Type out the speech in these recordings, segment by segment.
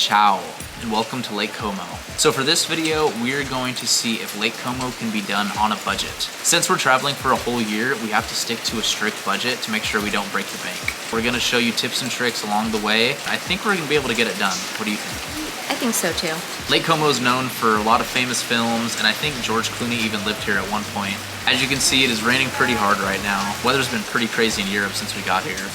Ciao, and welcome to Lake Como. So for this video, we're going to see if Lake Como can be done on a budget. Since we're traveling for a whole year, we have to stick to a strict budget to make sure we don't break the bank. We're gonna show you tips and tricks along the way. I think we're gonna be able to get it done. What do you think? I think so too. Lake Como is known for a lot of famous films, and I think George Clooney even lived here at one point. As you can see, it is raining pretty hard right now. Weather's been pretty crazy in Europe since we got here.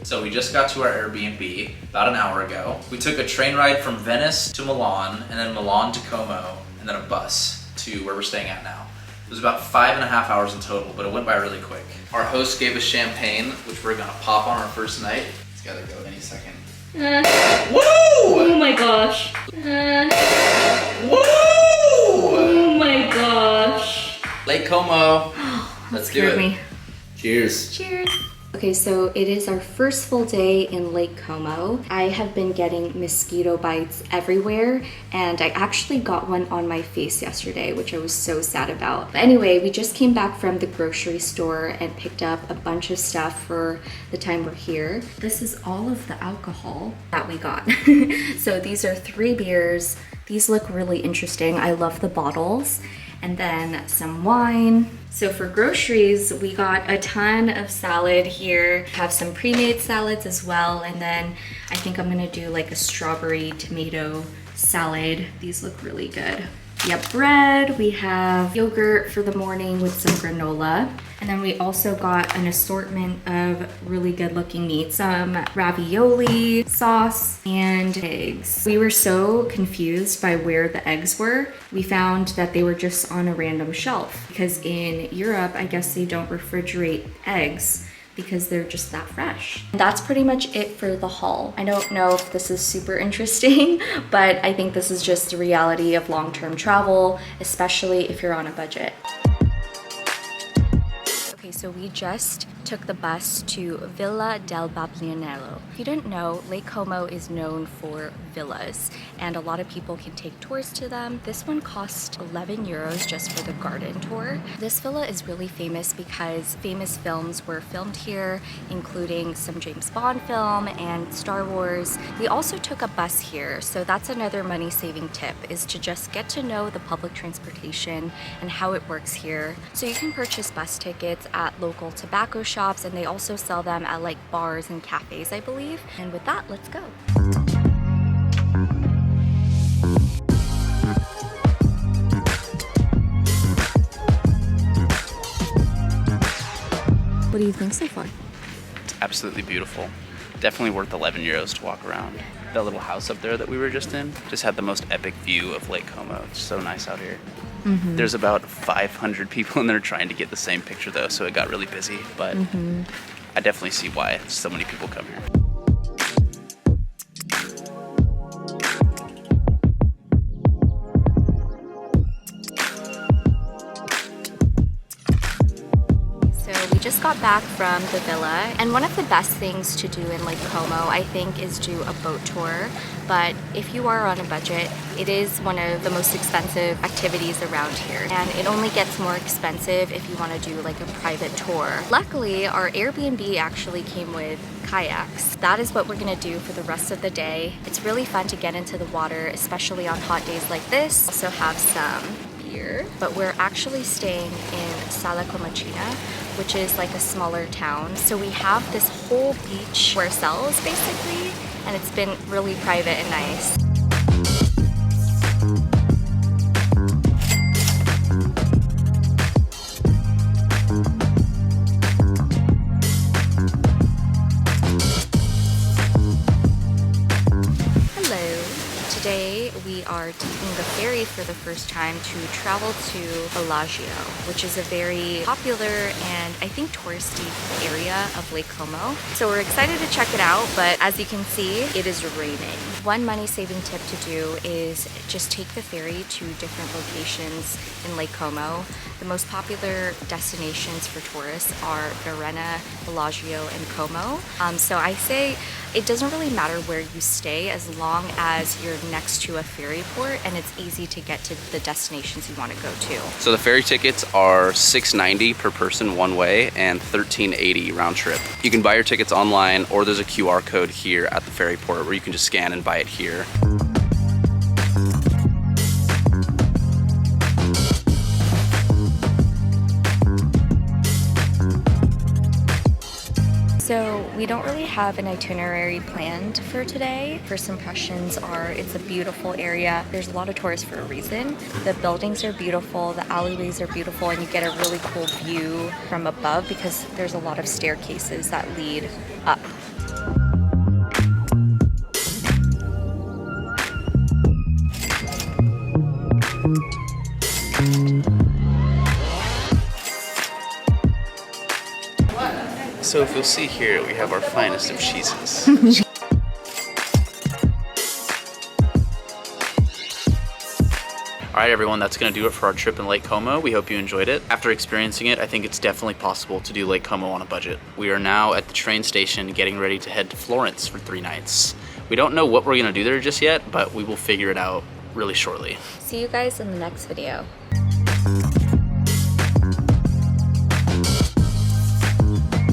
So we just got to our Airbnb about an hour ago. We took a train ride from Venice to Milan, and then Milan to Como, and then a bus to where we're staying at now. It was about 5.5 hours in total, but it went by really quick. Our host gave us champagne, which we're gonna pop on our first night. It's gotta go any second. Woo! Oh my gosh. Woo! Oh my gosh. Lake Como. Let's do it. Me. Cheers. Cheers. Okay, so it is our first full day in Lake Como. I have been getting mosquito bites everywhere, and I actually got one on my face yesterday, which I was so sad about. But anyway, we just came back from the grocery store and picked up a bunch of stuff for the time we're here. This is all of the alcohol that we got. So these are 3 beers. These look really interesting. I love the bottles. And then some wine. So for groceries, we got a ton of salad here. Have some pre-made salads as well. And then I think I'm gonna do like a strawberry tomato salad. These look really good. We have bread, we have yogurt for the morning with some granola. And then we also got an assortment of really good looking meat, some ravioli, sauce, and eggs. We were so confused by where the eggs were. We found that they were just on a random shelf because in Europe, I guess they don't refrigerate eggs because they're just that fresh. That's pretty much it for the haul. I don't know if this is super interesting, but I think this is just the reality of long-term travel, especially if you're on a budget. Okay, so we just took the bus to Villa del Balbianello. If you didn't know, Lake Como is known for villas, and a lot of people can take tours to them. This one cost 11 euros just for the garden tour. This villa is really famous because famous films were filmed here, including some James Bond film and Star Wars. We also took a bus here, so that's another money-saving tip, is to just get to know the public transportation and how it works here. So you can purchase bus tickets at local tobacco shops, and they also sell them at like bars and cafes, I believe. And with that, let's go. What do you think so far? It's absolutely beautiful. Definitely worth 11 euros to walk around. That little house up there that we were just in just had the most epic view of Lake Como. It's so nice out here. Mm-hmm. There's about 500 people in there trying to get the same picture though, so it got really busy, but I definitely see why so many people come here. Just got back from the villa, and one of the best things to do in Lake Como, I think, is do a boat tour. But if you are on a budget, it is one of the most expensive activities around here, and it only gets more expensive if you want to do like a private tour. Luckily, our Airbnb actually came with kayaks. That is what we're gonna do for the rest of the day. It's really fun to get into the water, especially on hot days like this. Also have some beer, but we're actually staying in Sala Comacina, which is like a smaller town. So we have this whole beach to ourselves basically, and it's been really private and nice. Today we are taking the ferry for the first time to travel to Bellagio, which is a very popular and I think touristy area of Lake Como. So we're excited to check it out, but as you can see, it is raining. One money-saving tip to do is just take the ferry to different locations in Lake Como. The most popular destinations for tourists are Verena, Bellagio, and Como. So I say it doesn't really matter where you stay as long as your next next to a ferry port, and it's easy to get to the destinations you want to go to. So the ferry tickets are $6.90 per person one way and $13.80 round trip. You can buy your tickets online, or there's a QR code here at the ferry port where you can just scan and buy it here. So we don't really have an itinerary planned for today. First impressions are it's a beautiful area. There's a lot of tourists for a reason. The buildings are beautiful, the alleyways are beautiful, and you get a really cool view from above because there's a lot of staircases that lead up. So if you'll see here, we have our finest of cheeses. All right, everyone, that's gonna do it for our trip in Lake Como. We hope you enjoyed it. After experiencing it, I think it's definitely possible to do Lake Como on a budget. We are now at the train station getting ready to head to Florence for 3 nights. We don't know what we're gonna do there just yet, but we will figure it out really shortly. See you guys in the next video.